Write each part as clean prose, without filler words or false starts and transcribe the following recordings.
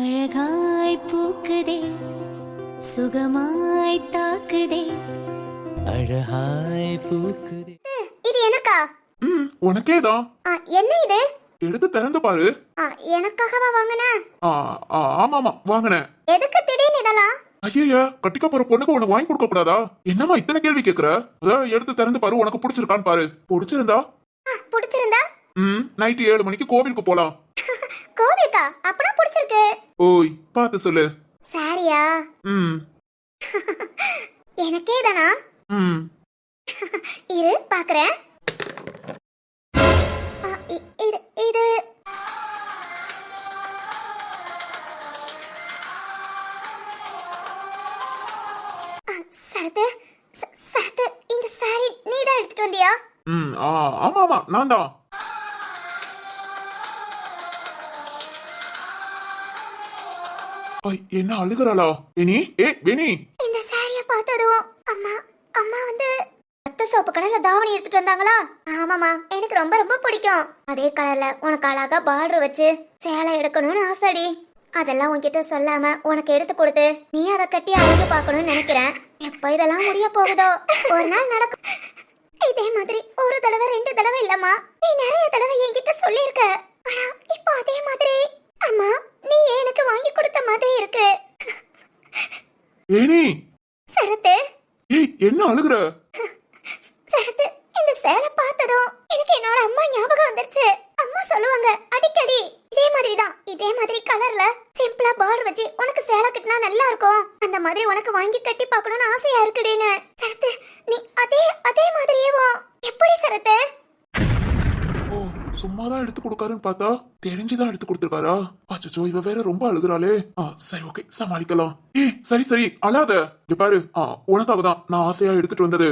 அழகாய் பூக்குதே சுகமாய் தாக்குதே அழகாய் பூக்குதே. இது எனக்கா? உனக்கேதான். என்ன இது? எடுத்து திறந்து பாரு. எனக்காகவா வாங்கின? ஆமாமா வாங்கினேன். எதுக்கு திடீர்னு இதெல்லாம்? ஐயா, கட்டிக்க போற பொண்ணுக்கு உனக்கு வாங்கி கொடுக்க கூடாதா? என்னமா இத்தனை கேள்வி கேக்குற? அதான் எடுத்து திறந்து பாரு, உனக்கு பிடிச்சிருக்கான்னு பாரு. பிடிச்சிருந்தா பிடிச்சிருந்தா நைட்டு 7 மணிக்கு கோவிலுக்கு போலாம். கோவிலுக்கா? அப்பனா பிடிச்சிருக்கு. ஓய் பாத்து சொல்லு. சாரியா? எனக்கே தானா? இரு பாக்குறேன். இது இது சரத்து சரத்து, இந்த சாரி நீ தான் எடுத்துட்டு வந்தியா? ஆமா நான் தான். என்ன அழுகுறாளா? வேணி இந்த சாரிய பார்த்ததும் அம்மா அம்மா வந்து ரத்த சோப்பு கலர்ல தாவணி எடுத்துட்டு வந்தாங்களா? ஆமாமா, எனக்கு ரொம்ப ரொம்ப பிடிக்கும். அதே கலர்ல உனக்கு அழகா பார்டர் வச்சு சேலை எடுக்கணும்னு ஆசைடி. அதெல்லாம் உன்கிட்ட சொல்லாம உனக்கு எடுத்து கொடுத்து நீ அதை கட்டி அழகு பார்க்கணும்னு நினைக்கிறேன். எப்ப இதெல்லாம் முடிய போகுதோ? ஒரு நாள் நடக்கும். இதே மாதிரி ஒரு தடவை 2 தடவை இல்லம்மா, நீ நிறைய தடவை என்கிட்ட சொல்லியிருக்க. ஆனா இப்போ அதே மாதிரி அம்மா நீ எனக்கு வாங்கி கொடுத்த மாதிரி இருக்கு. வேணி சரத்து, என்ன அழுகுற? சரத்து, இந்த சேலை பார்த்ததும் எனக்கு என்னோட அம்மா ஞாபகம் வந்துருச்சு. அம்மா சொல்லுவாங்க அடிக்கடி இதே மாதிரி கலர்ல சிம்பிளா பார்டர் வச்சு உனக்கு சேலை கட்டினா நல்லா இருக்கும், அந்த மாதிரி உனக்கு வாங்கி கட்டி பார்க்கணும்னு ஆசையா இருக்குடின்னு. சரத்து, நீ அதே மாதிரியே வா. எப்படி சரத்து? சும்மாதான் எடுத்து கொடுக்காருன்னு பார்த்தா தெரிஞ்சுதான் எடுத்து கொடுத்துருக்காரா? அச்சோ, இவ வேற ரொம்ப அழுகுறாளே. சரி ஓகே, சமாளிக்கலாம். சரி அழாத. இங்க பாரு, உனக்காக தான் நான் ஆசையா எடுத்துட்டு வந்தது.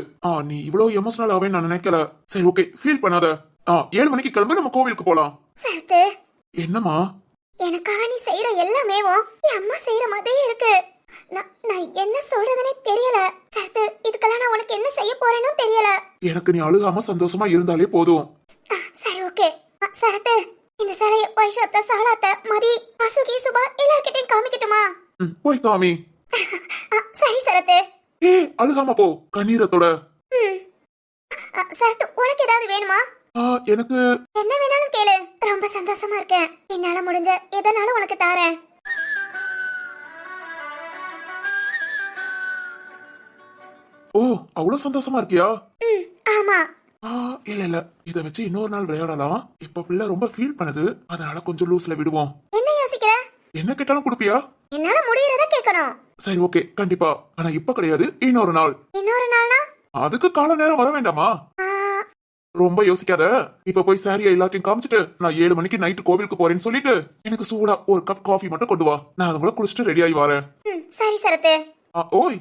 நீ இவ்வளவு எமோஷனல் ஆவேன்னு நான் நினைக்கல. சரி ஓகே, ஃபீல் பண்ணாத. 7 மணிக்கு கிளம்பி நம்ம கோவிலுக்கு போலாம். சரத்து, என்னம்மா? எனக்காக நீ செய்யற எல்லாமே என் அம்மா செய்யற மாதிரியே இருக்கு. நான் என்ன சொல்றதுனே தெரியல. சரத்து, இதுக்கெல்லாம் நான் உனக்கு என்ன செய்ய போறேன்னு தெரியல. எனக்கு நீ அழுகாம சந்தோஷமா இருந்தாலே போதும். சரி ஓகே. சரத்து, இந்த சாலைய வைஷாத்த சாலாத்த மதி அசுகி சுபா எல்லார்கிட்டயும் காமிக்கட்டுமா? போய் காமி. சரி சரத்து. அழுகாம போ, கண்ணீரத்தோட. சரத்து, உனக்கு ஏதாவது வேணுமா? எனக்கு என்ன வேணாலும் கேளு, ரொம்ப சந்தோஷமா இருக்கேன். என்னால முடிஞ்ச எதனாலும் உனக்கு தாரேன். அவ்வளவு சந்தோஷமா இருக்கியா? ஆமா. இல்ல இத வச்சு இன்னொரு நாள் விளையாடலாம். இப்ப பிள்ளை ரொம்ப ஃபீல் பண்ணுது, அதனால கொஞ்சம் லூஸ்ல விடுவோம். என்ன யோசிக்கிற? என்ன கேட்டாலும் கொடுப்பியா? என்னால முடியறத கேட்கணும். சரி ஓகே, கண்டிப்பா. ஆனா இப்ப கிடையாது, இன்னொரு நாள். இன்னொரு நாள்னா? அதுக்கு கால நேரம் வர வேண்டாமா? ரொம்ப யோசிக்காத. இப்ப போய் சாரியா எல்லாத்தையும் காமிச்சிட்டு நான் 7 மணிக்கு நைட்டு கோவிலுக்கு போறேன்னு சொல்லிட்டு எனக்கு சூடா ஒரு கப் காஃபி மட்டும் கொண்டு வா. நான் அதை கூட குடிச்சிட்டு ரெடி ஆகி வரேன். சரி சரத்து. ஓய்,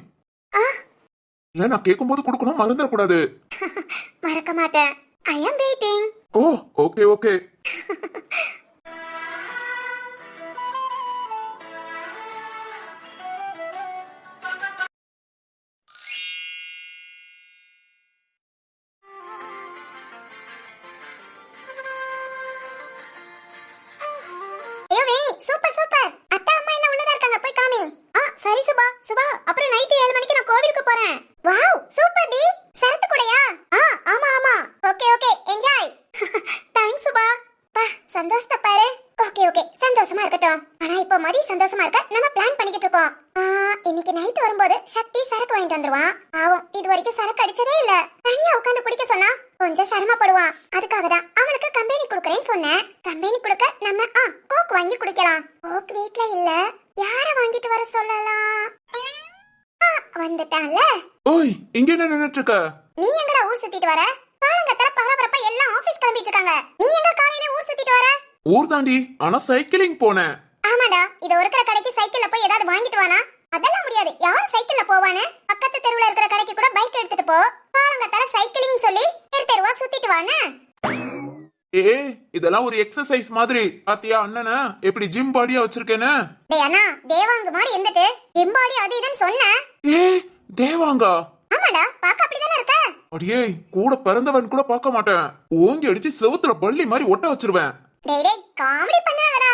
இல்ல நான் கேட்கும் போது கொடுக்கணும், மறந்துடக்கூடாது. மறக்க மாட்டேன். ஐ அம் வெயிட்டிங். Okay okay. சரி சுபா. சுபா, அப்புறம் நைட் 7 மணிக்கு நான் கோவிலுக்கு போறேன். Wow, super D. சரத்து கூடயா? ஆமா. Okay enjoy. தேங்க்ஸ் சுபா. சந்தோஷத்தை பாரு. ஓகே சந்தோஷமா இருக்கட்டும். ஆனா இப்போ மதி சந்தோஷமா இருக்க நம்ம பிளான் பண்ணிக்கிட்டு இருக்கோம். இன்னைக்கு நைட் வரும்போது சக்தி சரக்கு வாங்கிட்டு வந்துருவான். பாவம், இது வரைக்கும் சரக்கு அடிச்சதே இல்ல. தனியா உட்காந்து குடிக்க சொன்னா கொஞ்சம் சிரமப்படுவான். அதுக்காக தான் அவனுக்கு கம்பெனி கொடுக்கறேன்னு சொன்னேன். கம்பெனி கொடுக்க நம்ம கோக் வாங்கி குடிக்கலாம். கோக் வீட்ல இல்ல, யார வாங்கிட்டு வர சொல்லலாம்? வந்துட்டான்ல. ஓய், இங்க என்ன நின்னுட்டு இருக்க? நீ எங்கடா ஊர் சுத்திட்டு வர? காலங்கத்தர பரபரப்பா எல்லாம் ஆபீஸ் கிளம்பிட்டு இருக்காங்க. நீ எங்க காலையில ஊர் சுத்திட்டு வர? ஊர் தாண்டி, ஆனா சைக்கிளிங் போனேன். ஆமாடா, இது இருக்கிற கடைக்கு சைக்கிள்ல போய் ஏதாவது வாங்கிட்டு வானா? அதெல்லாம் முடியாது. யார் சைக்கிள்ல போவானே? பக்கத்து தெருவுல இருக்கிற கடைக்கு கூட பைக் எடுத்துட்டு போ. காலங்கத்தர சைக்கிளிங் சொல்லி தெருவா சுத்திட்டு வானே. இதெல்லாம் ஒரு எக்ஸசைஸ் மாதிரி. பாத்தியா அண்ணனா எப்படி ஜிம் பாடியா வச்சிருக்கேன்னு? டேய் அண்ணா, தேவாங்க மாதிரி இருந்துட்டு ஜிம் பாடி அது இதுன்னு சொன்ன. தேவாங்கா? ஆமாடா, பாக்க அப்படிதானே இருக்க. அடியே, கூட பிறந்தவன் கூட பார்க்க மாட்டேன். ஓங்கி அடிச்சு செவுத்துல பள்ளி மாதிரி ஒட்ட வச்சிருவேன். டேய் காமெடி பண்ணாதடா.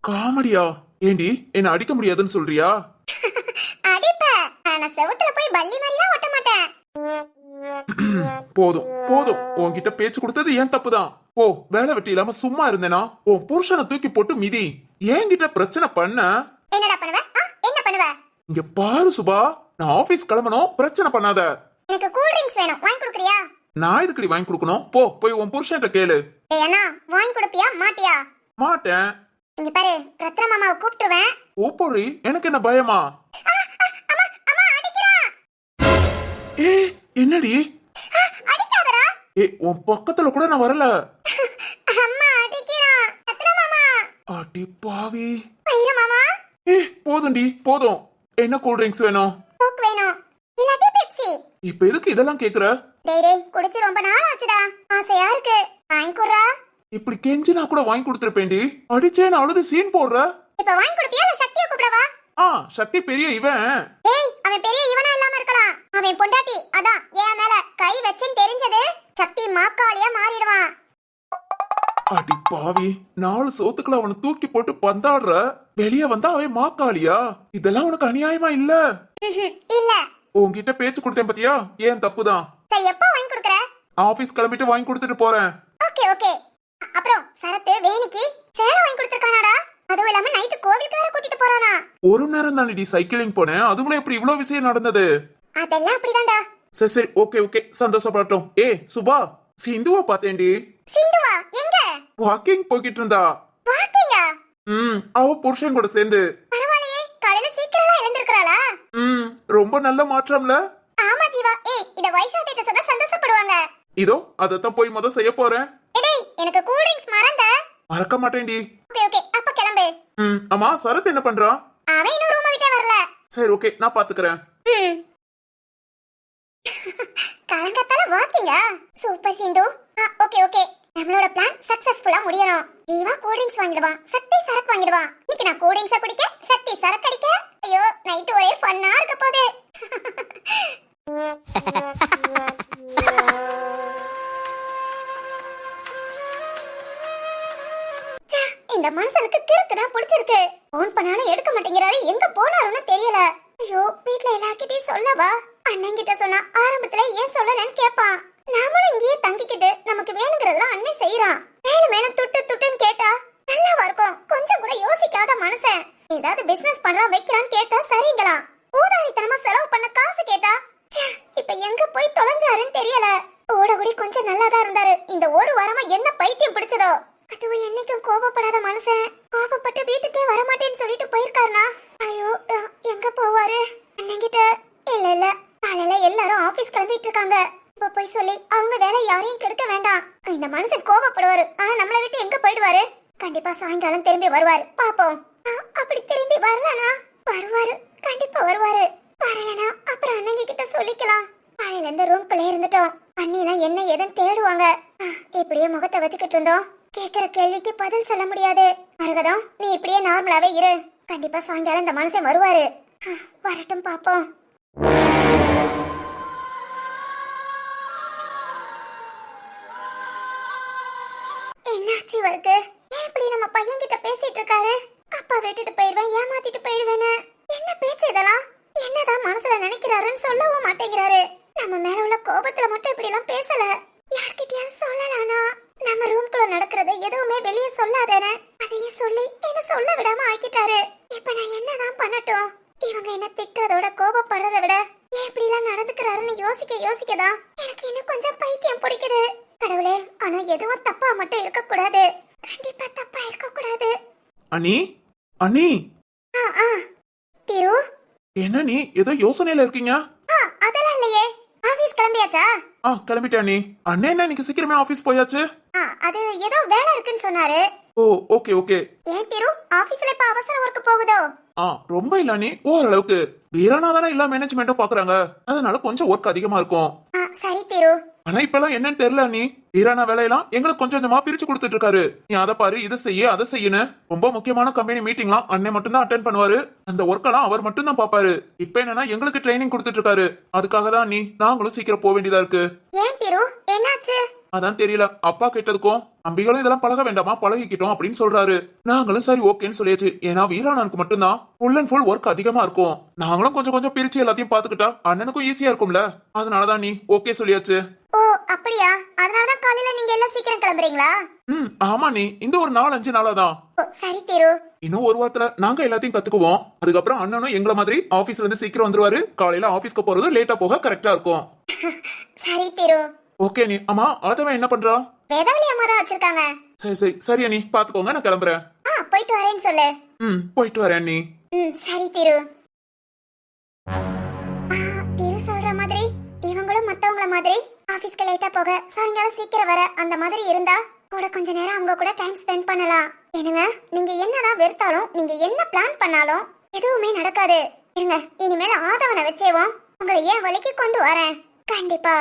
காமெடியா? ஏண்டி என்ன அடிக்க முடியாதுன்னு சொல்றியா? அடிப்ப. நான் செவுத்துல போய் பல்லி மாதிரிலாம் ஒட்ட மாட்டேன். போதும் போதும், உன்கிட்ட பேச்சு கொடுத்தது ஏன் தப்புதான். ஓ, வேலை வெட்டி இல்லாம சும்மா இருந்தேனா உன் புருஷனை தூக்கி போட்டு மிதி. என்கிட்ட பிரச்சனை பண்ண என்னடா பண்ணுவ? என்ன பண்ணுவ? இங்க பாரு சுபா, நான் ஆபீஸ் கிளம்பணும், பிரச்சனை பண்ணாத. எனக்கு கூல் ட்ரிங்க்ஸ் வேணும், வாங்கி கொடுக்குறியா? நான் இதுக்கடி வாங்கி கொடுக்கணும்? போ, போய் உன் புருஷன்ட்ட கேளு. ஏய் அண்ணா, வாங்கி கொடுப்பியா மாட்டியா? மாட்டேன். இங்க பாரு, ரத்ன மாமாவை கூப்பிட்டுருவேன். ஓப்போரி, எனக்கு என்ன பயமா? அம்மா அடிக்கிறான். ஏ, என்னடி? அடிக்காதடா. ஏ, உன் பக்கத்துல கூட நான் வரல. அம்மா அடிக்கிறான். ரத்ன மாமா. அடி பாவி. ஐயோ மாமா. ஏ, போதும்டி போதும். என்ன கூல் ட்ரிங்க்ஸ் வேணும்? கோக் வேணும், இல்லாட்டி பெப்சி. இப்ப எதுக்கு இதெல்லாம் கேக்குற? டேய் குடிச்சு ரொம்ப நாள் ஆச்சுடா, ஆசையா இருக்கு, வாங்கி குடுறா. இப்படி கெஞ்சினா கூட வாங்கி கொடுத்துருப்பேன்டி. அடிச்சேன்னு அழுது சீன் போடுற. இப்ப வாங்கி கொடுப்பியா இல்ல சக்தியை கூப்பிடவா? சக்தி பெரிய இவன். ஏய், அவன் பெரிய இவனா இல்லாம இருக்கலாம், அவன் பொண்டாட்டி. அதான் என் மேல கை வச்சுன்னு தெரிஞ்சது சக்தி மாக்காளியா மாறிடுவான். அடி பாவி, 4 சோத்துக்குள்ள அவனை தூக்கி போட்டு பந்தாடுற. வெளிய வந்தா அவன் மாக்காளியா? இதெல்லாம் உனக்கு அநியாயமா இல்ல? இல்ல. உன்கிட்ட பேச்சு கொடுத்தேன் பாத்தியா, ஏன் தப்புதான். சரி, எப்போ வாங்கி கொடுக்கற? ஆபீஸ் கிளம்பிட்டு வாங்கி கொடுத்துட்டு போறேன். Okay okay. அப்புறம் சரத்து வேணிக்கு சேலை வாங்கி கொடுத்திருக்கானாடா. அதுவும் இல்லாம நைட்டு கோவிலுக்கு வேற கூட்டிட்டு போறானா. ஒரு நேரம் தானடி சைக்கிளிங் போனேன், அதுக்குள்ள எப்படி இவ்ளோ விஷயம் நடந்தது? அதெல்லாம் அப்படிதான்டா. சரி சரி, ஓகே ஓகே, சந்தோஷப்பட்டோம். சுபா, சிந்துவா பாத்தேன்டி. சிந்துவா எங்க? வாக்கிங் போய்கிட்டு இருந்தா. வாக்கிங்கா? அவ புருஷன் கூட சேர்ந்து. பரவாயில்லையே, காலையில சீக்கிரமா எழுந்திருக்கறாளா? ரொம்ப நல்ல மாற்றம்ல. ஆமா ஜீவா. இத வைஷாத்திட்ட சொன்னா சந்தோஷப்படுவாங்க. இதோ அதத்தான் போய் முத செய்ய போறேன். டேய், எனக்கு கூல் ட்ரிங்க்ஸ் மறந்த. மறக்க மாட்டேன்டி. ஓகே ஓகே, அப்ப கிளம்பு. அம்மா, சரத் என்ன பண்றான்? அவன் இன்னும் ரூம் விட்டே வரல. சரி ஓகே, நான் பாத்துக்கறேன். காலங்கத்தால வாக்கிங்கா? சூப்பர் சிந்து. ஓகே ஓகே, நம்மளோட பிளான் சக்சஸ்ஃபுல்லா முடியணும். ஜீவா கூல் ட்ரிங்க்ஸ் வாங்கிடுவான், சக்தி சரக்கு வாங்கிடுவான். இன்னைக்கு நான் கூல் ட்ரிங்க்ஸ் குடிக்க, சக்தி சரக்கு அடிக்க. ஐயோ, நைட் ஒரே ஃபன்னா இருக்க போகுது. இந்த மனுஷனுக்கு கிறுக்கு தான் பிடிச்சிருக்கு. போன் பண்ணாலும் எடுக்க மாட்டேங்கிறாரு, எங்க போனாருன்னு தெரியல. ஐயோ, வீட்ல எல்லார்கிட்டயும் சொல்லவா? அண்ணன் கிட்ட சொன்னா ஆரம்பத்துல ஏன் சொல்லலன்னு கேட்பான். நாமளும் இங்கேயே தங்கிக்கிட்டு நமக்கு வேணுங்கிறதெல்லாம் அண்ணன் செய்யறான். மேலும் மேலும் துட்டு துட்டுன்னு கேட்டா நல்லாவா இருக்கும்? கொஞ்சம் கூட யோசிக்காத மனுஷன். ஏதாவது பிசினஸ் பண்றான் வைக்கிறான்னு கேட்டா சரிங்களாம். ஊதாரித்தனமா செலவு பண்ண காசு கேட்டா இப்ப எங்க போய் தொலைஞ்சாருன்னு தெரியல. ஓடகுடி கொஞ்சம் நல்லாதான் இருந்தாரு, இந்த ஒரு வாரமா என்ன பைத்தியம் பிடிச்சதோ. அதுவும் என்னைக்கும் கோபப்படாத மனுஷன் கோபப்பட்டு வீட்டுக்கே வரமாட்டேன்னு சொல்லிட்டு போயிருக்காருனா. ஐயோ, எங்க போவாரு? அண்ணங்கிட்ட இல்ல இல்ல, காலையில எல்லாரும் ஆபீஸ் கிளம்பிட்டு இருக்காங்க. இப்ப போய் சொல்லி அவங்க வேலை யாரையும் கெடுக்க வேண்டாம். இந்த மனுஷன் கோபப்படுவாரு, ஆனா நம்மளை விட்டு எங்க போயிடுவாரு? கண்டிப்பா சாயங்காலம் திரும்பி வருவாரு, பாப்போம். அப்படி திரும்பி வரலனா? வருவாரு, கண்டிப்பா வருவாரு. வரலனா அப்புறம் அண்ணங்க கிட்ட சொல்லிக்கலாம். காலையில இருந்து ரூம்குள்ளே இருந்துட்டோம், அண்ணிலாம் என்ன ஏதுன்னு தேடுவாங்க. இப்படியே முகத்தை வச்சுக்கிட்டு இருந்தோம், கேக்குற கேள்விக்கு பதில் சொல்ல முடியாது. மருகதம், நீ இப்படியே நார்மலாவே இரு, கண்டிப்பா சாயங்காலம் இந்த மனுஷன் வருவாரு. வரட்டும், பாப்போம். என்னாச்சு இவருக்கு? ஏன் இப்படி நம்ம பையன் கிட்ட பேசிட்டு இருக்காரு? அப்பா விட்டுட்டு போயிடுவேன், ஏமாத்திட்டு போயிடுவேன்னு என்ன பேச்சு இதெல்லாம்? என்னதான் மனசுல நினைக்கிறாருன்னு சொல்லவும் மாட்டேங்கிறாரு. நம்ம மேல உள்ள கோபத்துல மட்டும் இப்படி எல்லாம் பேசல, யார்கிட்டயாவது சொல்லலானா? நம்ம ரூம்குள்ள நடக்கிறது எதுவுமே வெளியே சொல்லாதேன்னு அதையும் சொல்லி என்ன சொல்ல விடாம ஆக்கிட்டாரு. இப்ப நான் என்னதான் பண்ணட்டும்? இவங்க என்ன திட்டுறதோட கோபப்படுறதை விட ஏன் இப்படி எல்லாம் நடந்துக்கிறாருன்னு யோசிக்கதான் எனக்கு இன்னும் கொஞ்சம் பைத்தியம் பிடிக்குது. கடவுளே, ஆனா எதுவும் தப்பா மட்டும் இருக்க கூடாது, கண்டிப்பா தப்பா இருக்க கூடாது. அண்ணி, அண்ணி. திரு, என்ன நீ ஏதோ யோசனையில இருக்கீங்க? அதெல்லாம் இல்லையே. ஆபீஸ் கிளம்பியாச்சா? கிளம்பிட்டேன் அண்ணி. அண்ணே என்ன இன்னைக்கு சீக்கிரமே ஆபீஸ் போயாச்சு? அது ஏதோ வேலை இருக்குன்னு சொன்னாரு. ஓ, ஓகே ஓகே. ஏன் திரு, ஆபீஸ்ல இப்ப அவசர ஒர்க் போகுதோ? ரொம்ப இல்ல அண்ணி, ஓரளவுக்கு. வீரானா தானே எல்லா மேனேஜ்மெண்ட்டும் பாக்குறாங்க, அதனால கொஞ்சம் ஒர்க் அதிகமா இருக்கும். சரி திரு. ஆனா இப்பெல்லாம் என்னன்னு தெரியல நீ ஈரான வேலையெல்லாம் எங்களுக்கு கொஞ்சம் கொஞ்சமா பிரிச்சு கொடுத்துட்டு இருக்காரு. நீ அதை பாரு, இதை செய்ய அதை செய்யன்னு. ரொம்ப முக்கியமான கம்பெனி மீட்டிங்லாம் அண்ணன் மட்டும் தான் அட்டென்ட் பண்ணுவாரு. அந்த ஒர்க்கெல்லாம் அவர் மட்டும் தான் பாப்பாரு. இப்ப என்னன்னா எங்களுக்கு ட்ரைனிங் கொடுத்துட்டு இருக்காரு. அதுக்காக தான் நாங்களும் சீக்கிரம் போக வேண்டியதா இருக்கு. ஏன் திரு, என்னாச்சு? அதான் தெரியல. அப்பா கேட்டதுக்கும் அம்பிகளும் இதெல்லாம் பழக வேண்டாமா, பழகிக்கிட்டோம் அப்படின்னு சொல்றாரு. நாங்களும் சரி ஓகேன்னு சொல்லியாச்சு. ஏன்னா வீரானனுக்கு மட்டும்தான் ஃபுல் அண்ட் ஃபுல் ஒர்க் அதிகமா இருக்கும். நாங்களும் கொஞ்சம் கொஞ்சம் பிரிச்சு எல்லாத்தையும் பாத்துக்கிட்டா அண்ணனுக்கும் ஈஸியா இருக்கும்ல. அதனாலதான் நீ ஓகே சொல்லியாச்சு. ஓ அப்படியா? அதனாலதான் காலையில நீங்க எல்லாம் சீக்கிரம் கிளம்புறீங்களா? ஆமா நீ இந்த ஒரு 4-5 நாளாதான். ஓ, சரி திரு. இன்னும் ஒரு வாரத்துல நாங்க எல்லாத்தையும் கத்துக்குவோம். அதுக்கப்புறம் அண்ணனும் எங்களை மாதிரி ஆபீஸ்ல இருந்து சீக்கிரம் வந்துருவாரு. காலையில ஆபீஸ்க்கு போறது லேட்டா போக கரெக்டா இருக்கும். சரி திரு. ஓகே நீ. அம்மா ஆதவன் என்ன பண்றா? வேதாவளி அம்மா தான் வச்சிருக்காங்க. சரி நீ பாத்துக்கோங்க, நான் கிளம்புறேன். போயிட்டு வரேன்னு சொல்லு. போயிட்டு வரேன் நீ. சரி திரு. திரு சொல்ற மாதிரி இவங்களும் மத்தவங்கள மாதிரி ஆபீஸ்க்கு லேட்டா போக சாயங்காலம் சீக்கிரம் வர அந்த மாதிரி இருந்தா கூட கொஞ்ச நேரம் அவங்க கூட டைம் ஸ்பெண்ட் பண்ணலாம். என்னங்க, நீங்க என்னதான் வெறுத்தாலும் நீங்க என்ன பிளான் பண்ணாலும் எதுவுமே நடக்காது. இருங்க, இனிமேல் ஆதவனை வச்சேவோம் உங்களை ஏன் வழிக்கு கொண்டு வரேன் கண்டிப்பா.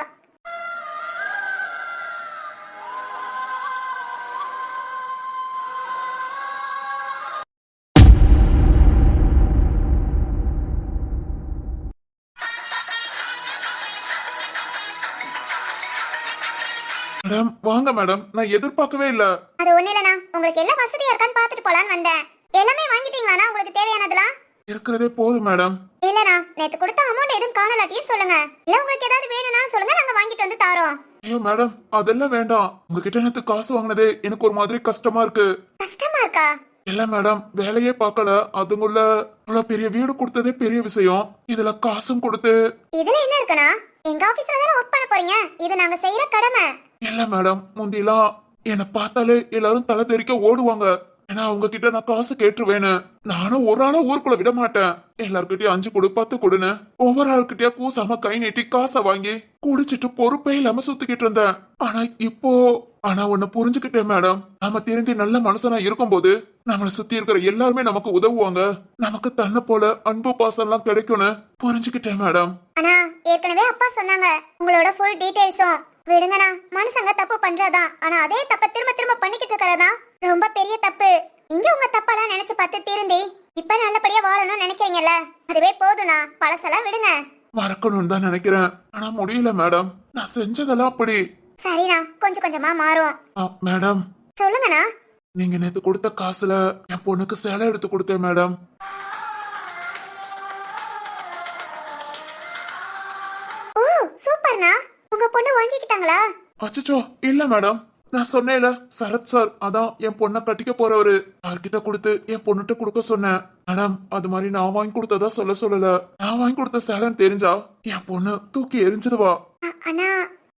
மேடம் வாங்க மேடம், நான் எதிர்பார்க்கவே இல்ல. அது ஒண்ணு இல்லனா, உங்களுக்கு எல்லாம் வசதியா இருக்கான்னு பாத்துட்டு போலான்னு வந்தேன். எல்லாமே வாங்கிட்டீங்களானா உங்களுக்கு தேவையானதெல்லாம்? இருக்கிறதே போதும் மேடம். இல்லனா, நேத்து கொடுத்த அமௌண்ட் எதுவும் காணலாட்டியும் சொல்லுங்க. இல்ல உங்களுக்கு ஏதாவது வேணும்னாலும் சொல்லுங்க, நாங்க வாங்கிட்டு வந்து தாரோம். ஐயோ மேடம் அதெல்லாம் வேண்டாம். உங்ககிட்ட நேத்து காசு வாங்கினதே எனக்கு ஒரு மாதிரி கஷ்டமா இருக்கு. கஷ்டமா இருக்கா? இல்ல மேடம், வேலையே பார்க்கல. அதுக்குள்ள இவ்வளவு பெரிய வீடு கொடுத்ததே பெரிய விஷயம். இதுல காசும் கொடுத்து இதுல என்ன இருக்குனா, எங்க ஆபீஸ்ல தான ஒர்க் பண்ண போறீங்க. இது நாங்க செய்யற கடமை. இல்ல மேடம், முந்திலாம் என்ன பார்த்தாலே எல்லாரும் தலை தெறிக்க ஓடுவாங்க. ஏன்னா அவங்க கிட்ட நான் காசு கேட்டுருவேன்னு. நானும் ஒரு ஆளா ஊருக்குள்ள விட மாட்டேன். எல்லார்கிட்டயும் 5 கொடு 10 கொடுன்னு ஒவ்வொரு ஆள்கிட்டயா கூசாம கை நீட்டி காசை வாங்கி குடிச்சிட்டு பொறுப்பே இல்லாம சுத்திக்கிட்டு இருந்தேன். ஆனா ஒன்னு புரிஞ்சுக்கிட்டேன் மேடம். நம்ம திருந்தி நல்ல மனுஷனா இருக்கும்போது நம்மளை சுத்தி இருக்கிற எல்லாருமே நமக்கு உதவுவாங்க. நமக்கு தன்னை போல அன்பு பாசம் எல்லாம் கிடைக்கும்னு புரிஞ்சுக்கிட்டேன் மேடம். ஆனா ஏற்கனவே அப்பா சொன்னாங்க உங்களோட ஃபுல் டீடைல்ஸும். விடுங்கண்ணா, மனுஷங்க தப்பு பண்றதான். ஆனா அதே தப்ப திரும்ப திரும்ப பண்ணிக்கிட்டு இருக்கறதா ரொம்ப பெரிய தப்பு. நீங்க உங்க தப்பெல்லாம் நினைச்சு பார்த்து திருந்தி இப்ப நல்லபடியா வாழணும்னு நினைக்கிறீங்கல்ல, அதுவே போதும்ண்ணா. பழசெல்லாம் விடுங்க. மறக்கணும்னு தான் நினைக்கிறேன், ஆனா முடியல மேடம். நான் செஞ்சதெல்லாம் அப்படி. சரிண்ணா, கொஞ்சம் கொஞ்சமா மாறும். மேடம் சொல்லுங்கண்ணா. நீங்க நேத்து கொடுத்த காசுல என் பொண்ணுக்கு சேலை எடுத்து கொடுத்தேன் மேடம். ஓ சூப்பர்ண்ணா. உங்க பொண்ணு வாங்கிக்கிட்டாங்களா? அச்சச்சோ இல்ல மேடம், நான் சொன்னேன்ல சரத் சார் அதான் என் பொண்ணை கட்டிக்க போறவரு. அவர்கிட்ட கொடுத்து என் பொண்ணுகிட்ட கொடுக்க சொன்னேன் மேடம். அது மாதிரி நான் வாங்கி கொடுத்ததா சொல்லல. நான் வாங்கி கொடுத்த சேலைன்னு தெரிஞ்சா என் பொண்ணு தூக்கி எரிஞ்சிடுவா. அண்ணா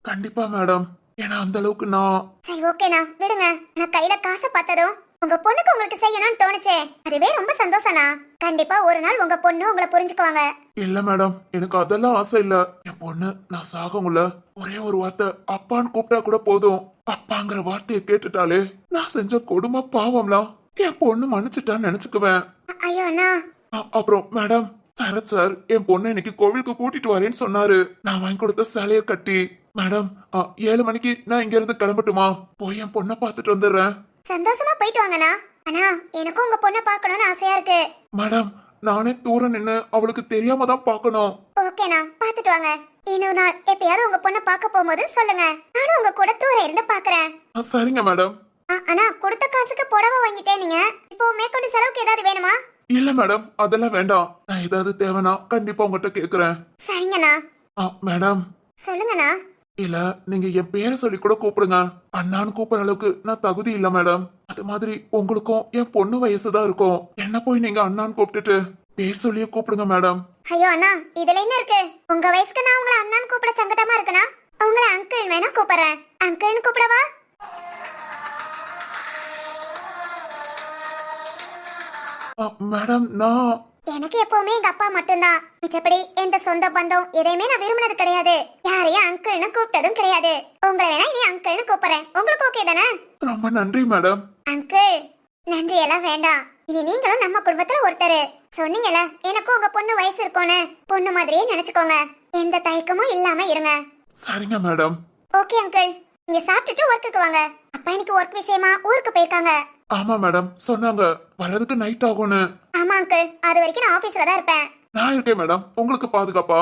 கண்டிப்பா மேடம், ஏன்னா அந்த அளவுக்கு நான். சரி ஓகேண்ணா, விடுங்க. நான் கையில காசை பார்த்ததும் உங்க பொண்ணுக்கு உங்களுக்கு செய்யணும்னு தோணுச்சே, அதுவே ரொம்ப சந்தோஷம்ண்ணா. கண்டிப்பா ஒரு நாள் உங்க பொண்ணு உங்களை புரிஞ்சுக்குவாங்க. இல்ல மேடம், எனக்கு அதெல்லாம் ஆசை இல்ல. என் பொண்ணு நான் சாகமுல்ல ஒரே ஒரு வார்த்தை அப்பான்னு கூப்பிட்டா கூட போதும். அப்பாங்கிற வார்த்தையை கேட்டுட்டாலே நான் செஞ்ச கொடுமை பாவம்லாம் என் பொண்ணு மன்னிச்சுட்டான்னு நினைச்சுக்குவேன். ஐயோ அண்ணா. அப்புறம் மேடம், சரத் சார் என் பொண்ணு இன்னைக்கு கோவிலுக்கு கூட்டிட்டு வரேன்னு சொன்னாரு. நான் வாங்கி கொடுத்த சேலைய கட்டி. மேடம் 7 மணிக்கு நான் இங்க இருந்து கிளம்பட்டுமா? போய் என் பொண்ணை பாத்துட்டு வந்துடுறேன். சந்தோஷமா போயிட்டு வாங்கண்ணா. அண்ணா எனக்கும் உங்க பொண்ணை பார்க்கணும்னு ஆசையா இருக்கு. மேடம் நானே தூரம் நின்னு அவளுக்கு தெரியாம தான் பாக்கணும். ஓகேண்ணா, பாத்துட்டு வாங்க. இன்னொரு நாள் எப்பயாவது உங்க பொண்ணை பார்க்க போகும்போது சொல்லுங்க, நானும் உங்க கூட தூரம் இருந்து பாக்குறேன். சரிங்க மேடம். அண்ணா கொடுத்த காசுக்கு புடவை வாங்கிட்டேன். நீங்க இப்போ மேற்கொண்டு செலவுக்கு ஏதாவது வேணுமா? இல்ல மேடம் அதெல்லாம் வேண்டாம். நான் ஏதாவது தேவைனா கண்டிப்பா உங்ககிட்ட கேக்குறேன். சரிங்கண்ணா. மேடம் சொல்லுங்கண்ணா. இல்ல நீங்க என் பேரை சொல்லி கூட கூப்பிடுங்க. அண்ணான்னு கூப்பிடுற அளவுக்கு நான் தகுதி இல்ல மேடம். அது மாதிரி உங்களுக்கும் என் பொண்ணு வயசுதான் இருக்கும். என்ன போய் நீங்க அண்ணான்னு கூப்பிட்டுட்டு பேர் சொல்லியே கூப்பிடுங்க மேடம். ஐயோ அண்ணா, இதுல என்ன இருக்கு? உங்க வயசுக்கு நான் உங்களை அண்ணான்னு கூப்பிட சங்கடமா இருக்குன்னா உங்களை அங்கிள் வேணா கூப்பிடுறேன். அங்கிள்னு கூப்பிடவா? மேடம் நான் எனக்கு எப்பவுமே எங்க அப்பா மட்டும்தான். மிச்சப்படி எந்த சொந்த பந்தம் எதையுமே நான் விரும்பினது கிடையாது. யாரையும் அங்கிள்னு கூப்பிட்டதும் கிடையாது. உங்களை வேணா இனி அங்கிள்னு கூப்பிடுறேன். உங்களுக்கு ஓகே தானே? ரொம்ப நன்றி மேடம். அங்கிள் நன்றி எல்லாம் வேண்டாம். இனி நீங்களும் நம்ம குடும்பத்துல ஒருத்தர். சொன்னீங்கல்ல எனக்கும் உங்க பொண்ணு வயசு இருக்கும்னு, பொண்ணு மாதிரியே நினைச்சுக்கோங்க. எந்த தயக்கமும் இல்லாம இருங்க. சரிங்க மேடம். ஓகே அங்கிள், நீங்க சாப்பிட்டுட்டு ஒர்க்குக்கு வாங்க. அப்பா இன்னைக்கு ஒர்க் விஷயமா ஊருக்கு போயிருக்காங்க. ஆமா மேடம், சொன்னாங்க வர்றதுக்கு நைட் ஆகும்னு. ஆமா அங்கிள், அது வரைக்கும் நான் ஆபீஸ்ல தான் இருப்பேன். நான் இருக்கேன் மேடம், உங்களுக்கு பாதுகாப்பா.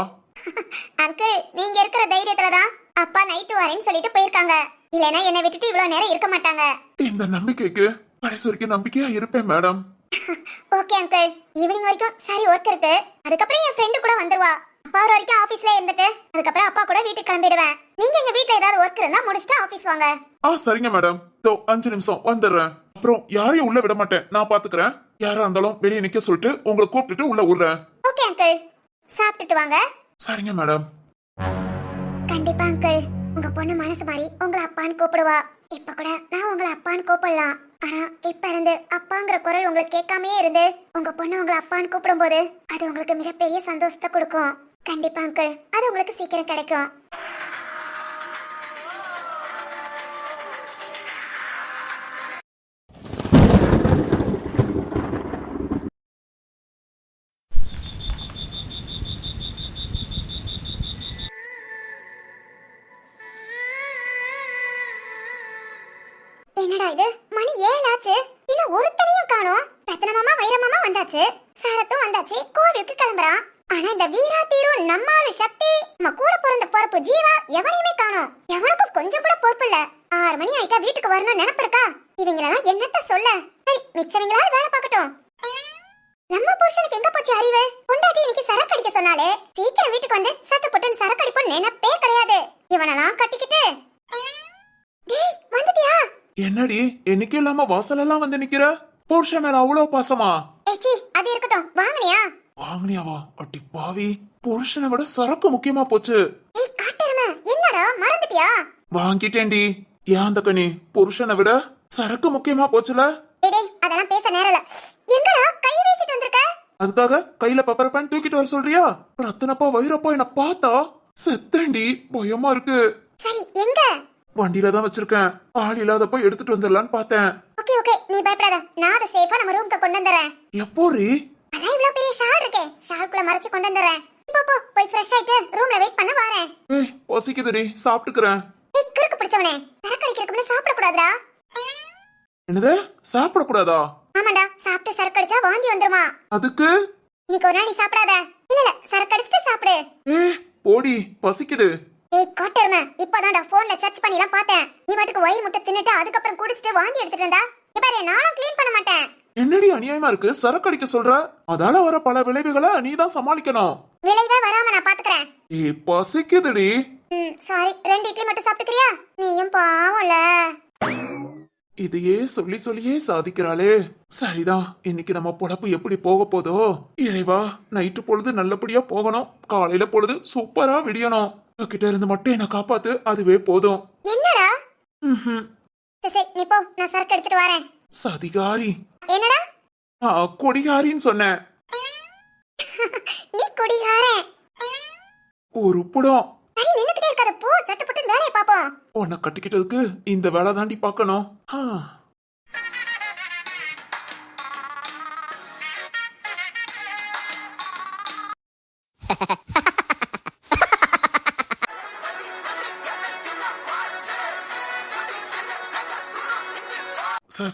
அங்கிள், நீங்க இருக்கிற தைரியத்துல தான் அப்பா நைட்டு வரேன்னு சொல்லிட்டு போயிருக்காங்க. இல்லனா என்னை விட்டுட்டு இவ்வளவு நேரம் இருக்க மாட்டாங்க. இந்த நம்பிக்கைக்கு கடைசி வரைக்கும் நம்பிக்கையா இருப்பேன் மேடம். ஓகே அங்கிள், ஈவினிங் வரைக்கும் சரி ஒர்க் இருக்கு. அதுக்கப்புறம் என் ஃப்ரெண்டு கூட வந்துருவா. அப்பா வர வரைக்கும் ஆபீஸ்ல இருந்துட்டு அதுக்கப்புறம் அப்பா கூட வீட்டுக்கு கிளம்பிடுவேன். நீங்க எங்க வீட்ல ஏதாவது ஒர்க் இருந்தா முடிச்சிட்டு ஆபீஸ் வாங்க. சரிங்க மேடம், 5 நிமிஷம் வந்துடுறேன். அப்புறம் யாரையும் உள்ள விட மாட்டேன், நான் பாத்துக்கிறேன். யாரா இருந்தாலும் வெளியே நிக்க சொல்லிட்டு உங்களை கூப்பிட்டுட்டு உள்ள விடுறேன். ஓகே அங்கிள், சாப்பிட்டுட்டு வாங்க. சரிங்க மேடம். கண்டிப்பா அங்கிள், உங்க பொண்ணு மனசு மாதிரி உங்களை அப்பான்னு கூப்பிடுவா. இப்ப கூட நான் உங்களை அப்பான்னு கூப்பிடலாம். ஆனா இப்ப இருந்து அப்பாங்கிற குரல் உங்களுக்கு கேட்காமயே இருந்து உங்க பொண்ணு உங்களை அப்பான்னு கூப்பிடும் போது அது உங்களுக்கு மிகப்பெரிய சந்தோஷத்தை கொடுக்கும். கண்டிப்பா அங்கிள், அது உங்களுக்கு சீக்கிரம் கிடைக்கும். என்னடா இது, மணி 7 ஆச்சு, இன்னும் ஒருத்தனையும் காணோம். ரத்ன மாமா வைர மாமா வந்தாச்சு, சாரத்தும் வந்தாச்சு, கோவிலுக்கு கிளம்புறான். ஆனா இந்த வீரா தீரு நம்மாளு சக்தி நம்ம கூட பிறந்த பொறுப்பு ஜீவா எவனையுமே காணோம். எவனுக்கும் கொஞ்சம் கூட பொறுப்பு இல்ல. 6 மணி ஆயிட்டா வீட்டுக்கு வரணும் நினைப்பு இருக்கா? இவங்களெல்லாம் என்னத்த சொல்ல. சரி, மிச்சவங்களாவது வேலை பார்க்கட்டும். நம்ம புருஷனுக்கு எங்க போச்சு அறிவு? பொண்டாட்டி இன்னைக்கு சரக்கு அடிக்க சொன்னாலே சீக்கிரம் வீட்டுக்கு வந்து சட்டை போட்டு சரக்கு அடிப்போம் நினைப்பே கிடையாது. இவனெல்லாம் கட்டிக்கிட்டு டேய் வந்துட்டியா? என்னடி என்னைக்கு இல்லாம வாசல் எல்லாம் வந்து நிக்கிற? புருஷன் மேல அவ்வளவு பாசமா? ஏச்சி, அது இருக்கட்டும், வாங்குனியா? வாங்கினியாவா? அட்டி பாவி, புருஷனை விட சரக்கு முக்கியமா போச்சு. ஏய் காட்டறமே, என்னடா மறந்துட்டியா? வாங்கிட்டேன்டி. ஏன் அந்த கனி, புருஷனை விட சரக்கு முக்கியமா போச்சுல? டேய் அதெல்லாம் பேச நேரம் இல்ல. எங்கடா கை வீசிட்டு வந்திருக்க? அதுக்காக கையில பெப்பர் பேன் தூக்கிட்டு வர சொல்றியா? ரத்தனப்பா வைரப்பா என்ன பார்த்தா செத்தேண்டி, பயமா இருக்கு. சரி, எங்க? வண்டியில தான் வச்சிருக்கேன், ஆள் இல்லாதப்ப எடுத்துட்டு வந்துடலான்னு பார்த்தேன். ஓகே ஓகே, நீ பயப்படாத, நான் அதை சேஃபா நம்ம ரூம்க்கு கொண்டு வந்துறேன். எப்போரி? அதான் இவ்வளவு பெரிய ஷால் இருக்கே, ஷால்குள்ள மறைச்சு கொண்டு வந்துறேன். போ போய் ஃப்ரெஷ் ஆயிட்டு ரூம்ல வெயிட் பண்ண வரேன். ஏய் பசிக்குதுடி, சாப்பிட்டுக்கிறேன். ஏய் கிறுக்கு பிடிச்சவனே, சரக்கு அடிக்கிறதுக்கு முன்ன சாப்பிட கூடாதுடா. என்னது, சாப்பிட கூடாதா? ஆமாடா, சாப்பிட்டு சரக்கு அடிச்சா வாந்தி வந்துருமா. அதுக்கு இன்னைக்கு ஒரு நாள் நீ சாப்பிடாத. இல்ல சரக்கு அடிச்சிட்டு சாப்பிடு. போடி, பசிக்குது. ஏய் காட்டறமே, இப்பதான்டா போன்ல சர்ச் பண்ணிலாம் பார்த்தேன். நீ வாட்டுக்கு வயிறு முட்டை தின்னுட்டு அதுக்கப்புறம் குடிச்சிட்டு வாந்தி எடுத்துட்டு இருந்தா பாரு, நானும் க்ளீன் பண்ண மாட்டேன். என்னடி அநியாயமா இருக்கு, சரக்கு அடிக்க சொல்ற? அதால வர பல விளைவுகளை நீதான் சமாளிக்கணும். விளைவே வராம நான் பாத்துக்கிறேன். பசிக்குதுடி. சாரி, 2 இட்லி மட்டும் சாப்பிட்டுக்கிறியா? நீயும் பாவம்ல. இதையே சொல்லி சொல்லியே சாதிக்கிறாளே. சரிதான், இன்னைக்கு நம்ம பொழப்பு எப்படி போக போதோ. இறைவா, நைட்டு பொழுது நல்லபடியா போகணும், காலையில பொழுது சூப்பரா விடியணும். கிட்ட இருந்து மட்டும் என்ன காப்பாத்து, அதுவே போதும். என்னடா? சரி நீ போ, நான் சரக்கு எடுத்துட்டு வரேன். சதிகாரி. என்னடா? கொடிகாரின்னு சொன்னேன். நீ குடிகாரன். ஒரு புடம். சரி நின்னுக்கிட்டே இருக்காத, போ சட்டு போட்டு வேலையை பாப்போம். உன்னை கட்டிக்கிட்டதுக்கு இந்த வேலை தாண்டி பார்க்கணும்.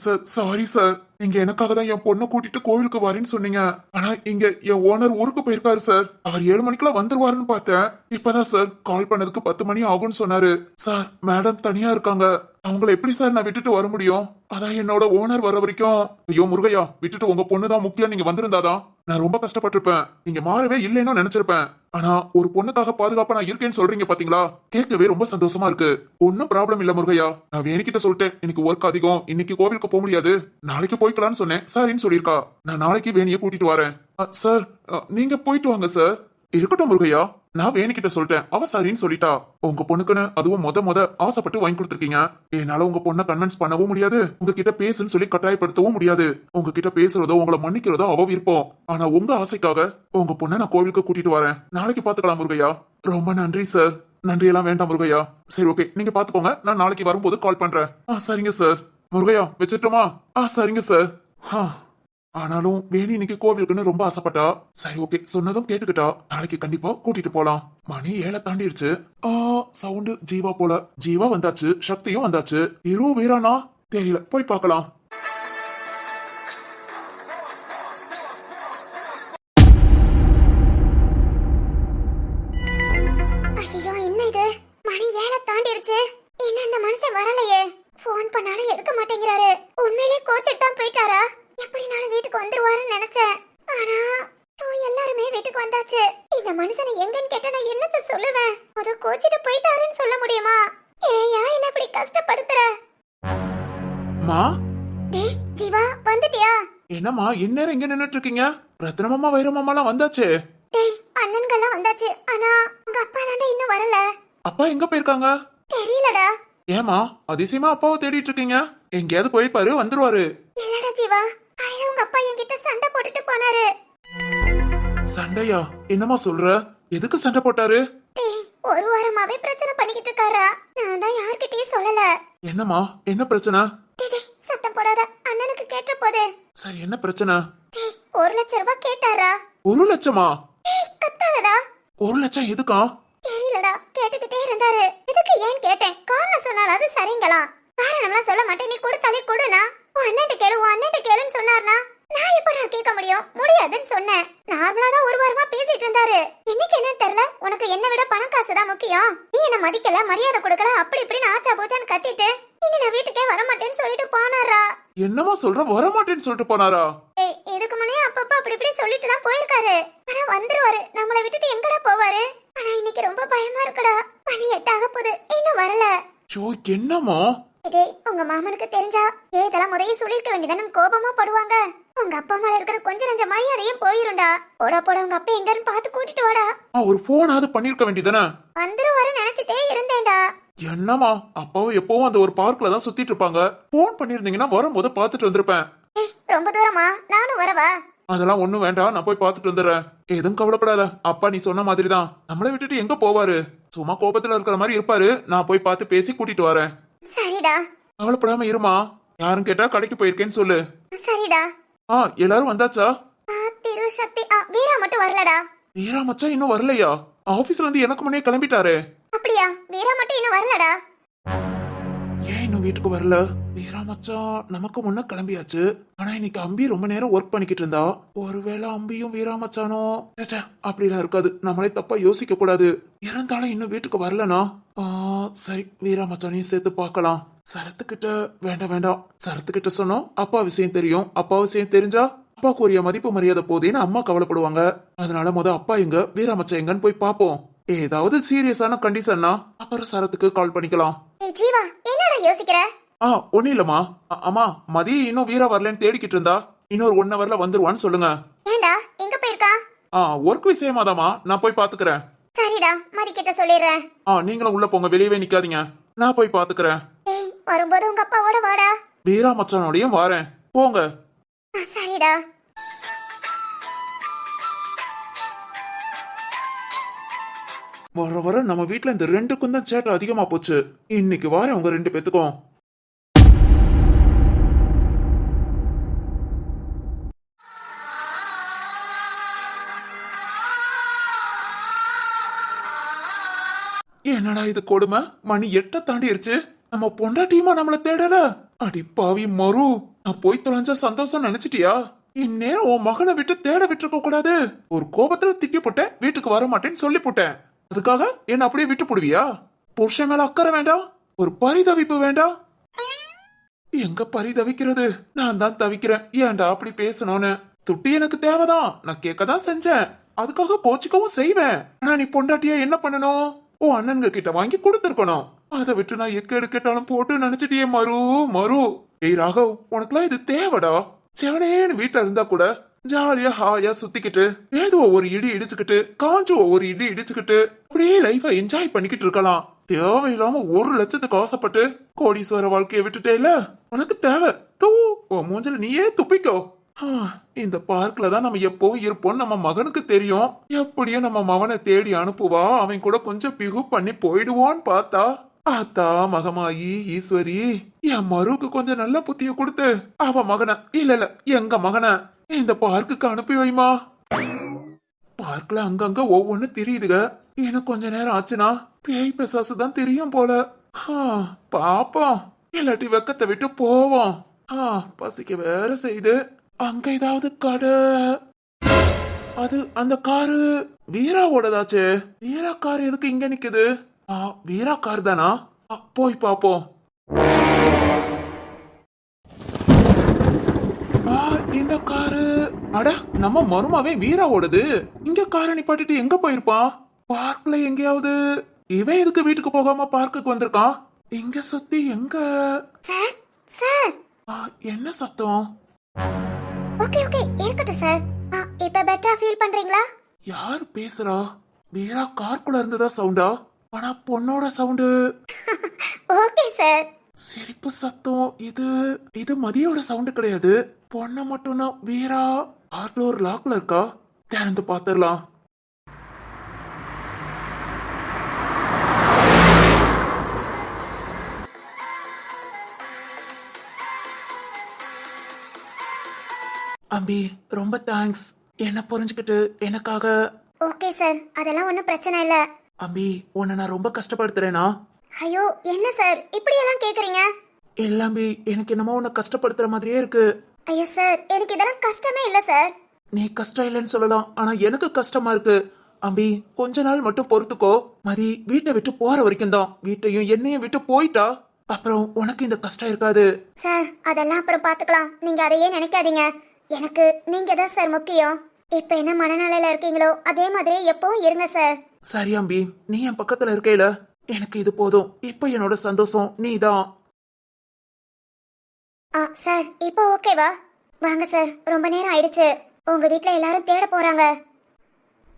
சார் சாரி சார், நீங்க எனக்காக தான் என் பொண்ணை கூட்டிட்டு கோவிலுக்கு வரேன்னு சொன்னீங்க. ஆனா இங்க என் ஓனர் ஊருக்கு போயிருக்காரு சார். அவர் 7 மணிக்கெல்லாம் வந்துருவாருன்னு பார்த்தேன். இப்பதான் சார் கால் பண்ணதுக்கு 10 மணி ஆகும்னு சொன்னாரு. சார் மேடம் தனியா இருக்காங்க, அவங்கள எப்படி சார் நான் விட்டுட்டு வர முடியும்? அதான் என்னோட ஓனர் வர வரைக்கும். ஐயோ முருகையா, விட்டுட்டு உங்க பொண்ணுதான் முக்கியம் நீங்க வந்திருந்தாதான் நான் ரொம்ப கஷ்டப்பட்டிருப்பேன். நீங்க மாறவே இல்லைன்னு நினைச்சிருப்பேன். ஆனா ஒரு பொண்ணுக்காக பாதுகாப்பா நான் இருக்கேன்னு சொல்றீங்க பாத்தீங்களா, கேட்கவே ரொம்ப சந்தோஷமா இருக்கு. ஒன்னும் ப்ராப்ளம் இல்ல முருகையா, நான் வேணிக்கிட்ட சொல்லிட்டேன். இன்னைக்கு ஒர்க் அதிகம், இன்னைக்கு கோவிலுக்கு போக முடியாது, நாளைக்கு போய்க்கலாம்னு சொன்னேன். சரின்னு சொல்லியிருக்கா. நான் நாளைக்கு வேணியை கூட்டிட்டு வரேன். சார் நீங்க போயிட்டு வாங்க சார். இருக்கட்டும் முருகையா, நான் வேணிக்கிட்ட சொல்லிட்டேன், அவ சரின்னு சொல்லிட்டா. உங்க பொண்ணுக்குன்னு அதுவும் முத ஆசைப்பட்டு வாங்கி கொடுத்துருக்கீங்க. என்னால உங்க பொண்ணை கன்வின்ஸ் பண்ணவும் முடியாது, உங்ககிட்ட பேசுன்னு சொல்லி கட்டாயப்படுத்தவும் முடியாது. உங்ககிட்ட பேசுறதோ உங்களை மன்னிக்கிறதோ அவ விருப்பம். ஆனா உங்க ஆசைக்காக உங்க பொண்ணை நான் கோவிலுக்கு கூட்டிட்டு வரேன். நாளைக்கு பாத்துக்கலாம் முருகையா. ரொம்ப நன்றி சார். நன்றி எல்லாம் வேண்டாம் முருகையா. சரி ஓகே, நீங்க பாத்துக்கோங்க, நான் நாளைக்கு வரும்போது கால் பண்றேன். சரிங்க சார். முருகையா வச்சிட்டுமா? சரிங்க சார். ஆனாலும் வேணி இன்னைக்கு கோவிலுக்குன்னு ரொம்ப ஆசைப்பட்டா. சரி ஓகே, சொன்னதும் கேட்டுக்கிட்டா. நாளைக்கு கண்டிப்பா கூட்டிட்டு போலாம். மணி 7 தாண்டிருச்சு. சவுண்டு ஜீவா போல. ஜீவா வந்தாச்சு, சக்தியும் வந்தாச்சு. இரு வீரானா தெரியல, போய் பார்க்கலாம். ஐயோ, என்ன இது? மணி 7 தாண்டிருச்சு. இன்னும் இந்த மனுஷன் வரலையே. ஃபோன் பண்ணாலும் எடுக்க மாட்டேங்கிறாரு. உண்மையிலே கோச்சிட்டு தான் போயிட்டாரா? எப்படினாலும் வீட்டுக்கு வந்துருவாருன்னு நினைச்சேன். ஆனா எல்லாருமே வீட்டுக்கு வந்தாச்சு. இந்த மனுஷனை எங்கன்னு கேட்டா நான் என்னத்த சொல்லுவேன்? அது கோச்சிட்டு போயிட்டாருன்னு சொல்ல முடியுமா? ஏயா என்ன இப்படி கஷ்டப்படுத்துற? மா, டேய் ஜீவா, வந்துட்டியா? என்னம்மா இந்நேரம் எங்க நின்னுட்டு இருக்கீங்க? ரத்னமாமா வைரமாமாலாம் வந்தாச்சு. டேய், அண்ணன்கெல்லாம் வந்தாச்சு. ஆனா உங்க அப்பா தானே இன்னும் வரல. அப்பா எங்க போயிருக்காங்க? தெரியலடா. ஏமா அதிசயமா அப்பாவை தேடிட்டு இருக்கீங்க? எங்கேயாவது போயிருப்பாரு, வந்துருவாரு. இல்லடா ஜீவா, காலையில உங்க அப்பா என்கிட்ட சண்டை போட்டுட்டு போனாரு. சண்டையா? என்னமா சொல்ற? எதுக்கு சண்டை போட்டாரு? டேய், ஒரு வாரமாவே பிரச்சனை பண்ணிக்கிட்டு இருக்காரா? நான் தான் யார்கிட்டயும் சொல்லல. என்னமா, என்ன பிரச்சனை? டேய், சத்தம் போடாத, அண்ணனுக்கு கேட்ட போதே. சரி, என்ன பிரச்சனை? டேய், 1 லட்சம் ரூபாய் கேட்டாரா? 1 லட்சமா? டேய், கத்தாதடா. 1 லட்சம் எதுக்கா? தெரியலடா, கேட்டுக்கிட்டே இருந்தாரு. இதுக்கு ஏன் கேட்டேன்? காரணம் சொன்னாலும் அது சரிங்களா? காரணம்லாம் சொல்ல மாட்டேன், நீ கொடுத்தாலே கொடுனா. உன் அண்ணன்ட்ட கேளுன்னு சொன்னார்னா நான் எப்படி கேட்க முடியும்? முடியாதுன்னு சொன்னேன். நார்மலா தான் ஒரு வாரமா பேசிட்டு இருந்தாரு. இன்னைக்கு என்ன தெரியல, உனக்கு என்ன விட பணம் காசு தான் முக்கியம். நீ என்ன மதிக்கல, மரியாதை கொடுக்கல, அப்படி இப்படின்னு ஆச்சா போச்சான்னு கத்திட்டு இனி நான் வீட்டுக்கே வர மாட்டேன்னு சொல்லிட்டு போனாரா? என்னமா சொல்ற? வரமாட்டேன்னு சொல்லிட்டு போனாரா? ஏய், இதுக்கு முன்னே அப்பப்ப அப்படி இப்படி சொல்லிட்டு தான் போயிருக்காரு. ஆனா வந்துருவாரு. நம்மள விட்டுட்டு எங்கடா போவாரு? ஆனா இன்னைக்கு ரொம்ப பயமா இருக்குடா. மணி 8 ஆக போகுது, இன்னும் வரல. சோ, என்னமா? டேய், உங்க மாமனுக்கு தெரிஞ்சா இதெல்லாம் முறையே சொல்லிருக்க வேண்டியதானே கோபமா படுவாங்க. உங்க அப்பா மேல இருக்கிற கொஞ்ச நஞ்ச மரியாதையும் போயிரும்டா. போடா போடா, உங்க அப்பா எங்கன்னு பார்த்து கூட்டிட்டு வாடா. ஒரு போனாவது பண்ணிருக்க வேண்டியதானே? வந்துருவாரு நினைச்சிட்டே இருந்தேன்டா. என்னமா, அப்பாவும் எப்பவும் அந்த ஒரு பார்க்ல தான் சுத்திட்டு இருப்பாங்க. போன் பண்ணிருந்தீங்கன்னா வரும்போது பாத்துட்டு வந்திருப்பேன். ஏய், ரொம்ப தூரமா? நானும் வரவா? அதெல்லாம் ஒண்ணும் வேண்டாம், நான் போய் பாத்துட்டு வந்துடுறேன். எதுவும் கவலைப்படாத, அப்பா நீ சொன்ன மாதிரி தான். நம்மளை விட்டுட்டு எங்க போவாரு? சும்மா கோபத்துல இருக்கிற மாதிரி இருப்பாரு. நான் போய் பார்த்து பேசி கூட்டிட்டு வரேன். சரிடா. கவலைப்படாம இருமா. யாரும் கேட்டா கடைக்கு போயிருக்கேன்னு சொல்லு. சரிடா. எல்லாரும் வந்தாச்சா? திருசக்தி, வீரா மட்டும் வரலடா. வீரா மச்சான் இன்னும் வரலையா? ஆபீஸ்ல இருந்து எனக்கு முன்னே கிளம்பிட்டாரு. அப்படியா? வீரா மட்டும் இன்னும் வரலடா. ஏன் இன்னும் வீட்டுக்கு வரல? வீரா மச்சான் நமக்கு முன்ன கிளம்பியாச்சு. ஆனா இன்னைக்கு அம்பி ரொம்ப நேரம் ஒர்க் பண்ணிக்கிட்டு இருந்தா. ஒருவேளை அம்பியும் வீரா மச்சானோ? அப்படிலாம் இருக்காது, நம்மளே தப்பா யோசிக்க கூடாது. இருந்தாலும் இன்னும் வீட்டுக்கு வரலனா? சரி, வீரா மச்சானையும் சேர்த்து பார்க்கலாம். சரத்துக்கிட்ட வேண்டாம். சரத்துக்கிட்ட சொன்னோம் அப்பா விஷயம் தெரியும். அப்பா விஷயம் தெரிஞ்சா அப்பாவுக்கு உரிய மதிப்பு மரியாதை போதேன்னு அம்மா கவலைப்படுவாங்க. அதனால அப்பா எங்க, வீரா மச்சான் எங்கன்னு போய் பாப்போம். ஏதாவது சீரியஸான கண்டிஷன்னா அப்புறம் சரத்துக்கு கால் பண்ணிக்கலாம். ஜீவா, என்னடா யோசிக்கிற? ஒன்னும் இல்லம்மா. அம்மா, மதியம் இன்னும் வீரா வரலன்னு தேடிக்கிட்டு இருந்தா. இன்னொரு 1 ஹவர்ல வந்துருவான்னு சொல்லுங்க. ஏண்டா, எங்க போயிருக்கா? ஒர்க் விஷயமாதாமா, நான் போய் பாத்துக்கிறேன். சரிடா, மதி கிட்ட சொல்லிடுறேன். நீங்களும் உள்ள போங்க, வெளியவே நிக்காதீங்க. நான் போய் பாத்துக்கிறேன். ஏய், வரும்போது உங்க அப்பாவோட வாடா. வீரா மச்சானோடையும் வாரேன், போங்க. சரிடா. வர நம்ம வீட்டுல இந்த 2க்கும் தான் சேட்டை அதிகமா போச்சு. இன்னைக்கு வாரேன் உங்க 2 பேத்துக்கும். என்னடா இது கொடுமை? மணி 8 தாண்டிருச்சு. நம்ம பொண்டாட்டியுமா நம்மள தேடல? அடி பாவி மரு, நான் போய் தொலைஞ்ச சந்தோஷம் நினைச்சிட்டியா? இந்நேரம் உன் மகனை விட்டு தேட விட்டுருக்க கூடாது. ஒரு கோபத்துல திட்டி போட்டேன், வீட்டுக்கு வர மாட்டேன்னு சொல்லி போட்டேன். அதுக்காக என்ன அப்படியே விட்டு போடுவியா? புருஷன் மேல அக்கறை வேண்டாம், ஒரு பரிதவிப்பு வேண்டாம்? எங்க பரிதவிக்கிறது? நான் தான் தவிக்கிறேன். ஏன்டா அப்படி பேசணும்னு? துட்டி எனக்கு தேவைதான், நான் கேட்கதான் செஞ்சேன். அதுக்காக கோச்சிக்கவும் செய்வேன். ஆனா நீ பொண்டாட்டியா என்ன பண்ணணும்? ஓ அண்ணன்க கிட்ட வாங்கி கொடுத்துருக்கணும். அதை விட்டு நான் எக்கேடு கேட்டாலும் போட்டு நினைச்சிட்டியே மரு. ஏய் ராகவ், உனக்குலாம் இது தேவைடா? செவனேன்னு வீட்டுல இருந்தா கூட ஜாலியா ஹாயா சுத்திக்கிட்டு ஏதோ ஒரு இடி இடிச்சுக்கிட்டு காஞ்சு ஒரு இடி இடிச்சுக்கிட்டு அப்படியே லைஃப என்ஜாய் பண்ணிக்கிட்டு இருக்கலாம். தேவையில்லாம 1 லட்சத்துக்கு ஆசைப்பட்டு கோடீஸ்வர வாழ்க்கையை விட்டுட்டேல. உனக்கு தேவை தூ, உன் மூஞ்சில நீயே துப்பிக்கோ. இந்த பார்க்ல தான் நம்ம எப்பவும் இருப்போம் நம்ம மகனுக்கு தெரியும். எப்படியும் நம்ம மகனை தேடி அனுப்புவா, அவன் கூட கொஞ்சம் பிகு பண்ணி போயிடுவான்னு பார்த்தா, ஆத்தா மகமாயி ஈஸ்வரி என் மருவுக்கு கொஞ்சம் நல்ல புத்திய கொடுத்து அவ மகனை இல்ல எங்க மகனை இந்த பார்க்குக்கு அனுப்பி வைமா. பார்க்ல அங்கங்க ஒவ்வொன்னு தெரியுதுங்க. எனக்கு கொஞ்ச நேரம் ஆச்சுன்னா பேய் பிசாசு தான் தெரியும் போல. பாப்போம், இல்லாட்டி வெக்கத்தை விட்டு போவோம். பசிக்க வேற செய்து. அங்க ஏதாவது கடை? அது அந்த காரு வீராவோடதாச்சே. வீரா கார் எதுக்கு இங்க நிக்குது? வீரா கார் தானா? போய் பாப்போம். இந்த காரு, அட நம்ம மருமாவே வீராவோடது. இங்க காரை நிப்பாட்டிட்டு எங்க போயிருப்பான்? பார்க்ல எங்கேயாவது. இவன் எதுக்கு வீட்டுக்கு போகாம பார்க்குக்கு வந்திருக்கான்? இங்க சுத்தி எங்க? சார் சார் என்ன சத்தம்? ஓகே ஓகே இருக்கட்டும் சார். இப்ப பெட்டரா ஃபீல் பண்றீங்களா? யார் பேசுறா? வீரா கார்க்குள்ள இருந்ததா சவுண்டா? ஆனா பொண்ணோட சவுண்டு. Okay sir. சிரிப்பு சத்தம். இது மதியோட சவுண்டு கிடையாது. பொண்ண மட்டும்தான். வீரா ஆட்டோ ஒரு லாக்ல இருக்கா? திறந்து பாத்துடலாம். அம்பி ரொம்ப தேங்க்ஸ். என்ன புரிஞ்சுக்கிட்டு எனக்காக. ஓகே சார், அதெல்லாம் ஒன்றும் பிரச்சனை இல்லை. அம்பி, உன்னை நான் ரொம்ப கஷ்டப்படுத்துறேனா? ஐயோ என்ன சார் இப்படி எல்லாம் கேக்குறீங்க? இல்ல அம்பி, எனக்கு என்னமோ உன்னை கஷ்டப்படுத்துற மாதிரியே இருக்கு. ஐயோ சார், எனக்கு இதெல்லாம் கஷ்டமே இல்லை சார். நீ கஷ்டம் இல்லைன்னு சொல்லலாம், ஆனா எனக்கு கஷ்டமா இருக்கு. அம்பி, கொஞ்ச நாள் மட்டும் பொறுத்துக்கோ. மதி வீட்டை விட்டு போற வரைக்கும் தான். வீட்டையும் என்னையும் விட்டு போயிட்டா அப்புறம் உனக்கு இந்த கஷ்டம் இருக்காது. சார் அதெல்லாம் அப்புறம் பாத்துக்கலாம், நீங்க அதையே நினைக்காதீங்க. எனக்கு நீங்க தான் சார் முக்கியம். இப்ப என்ன மனநிலையில இருக்கீங்களோ அதே மாதிரி எப்பவும் இருங்க சார். சரி அம்பி, நீ என் பக்கத்துல இருக்கையில எனக்கு இது போதும். இப்ப என்னோட சந்தோஷம் நீதான். சார் இப்போ ஓகேவா? வாங்க சார், ரொம்ப நேரம் ஆயிடுச்சு. உங்க வீட்ல எல்லாரும் தேட போறாங்க.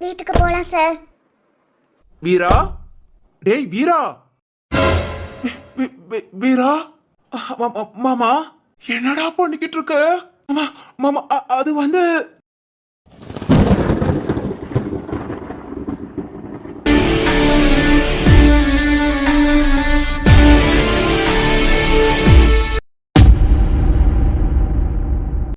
வீட்டுக்கு போலாம் சார். வீரா, டேய் வீரா. வீரா, மாமா என்னடா பண்ணிக்கிட்டு இருக்க? மாமா அது வந்து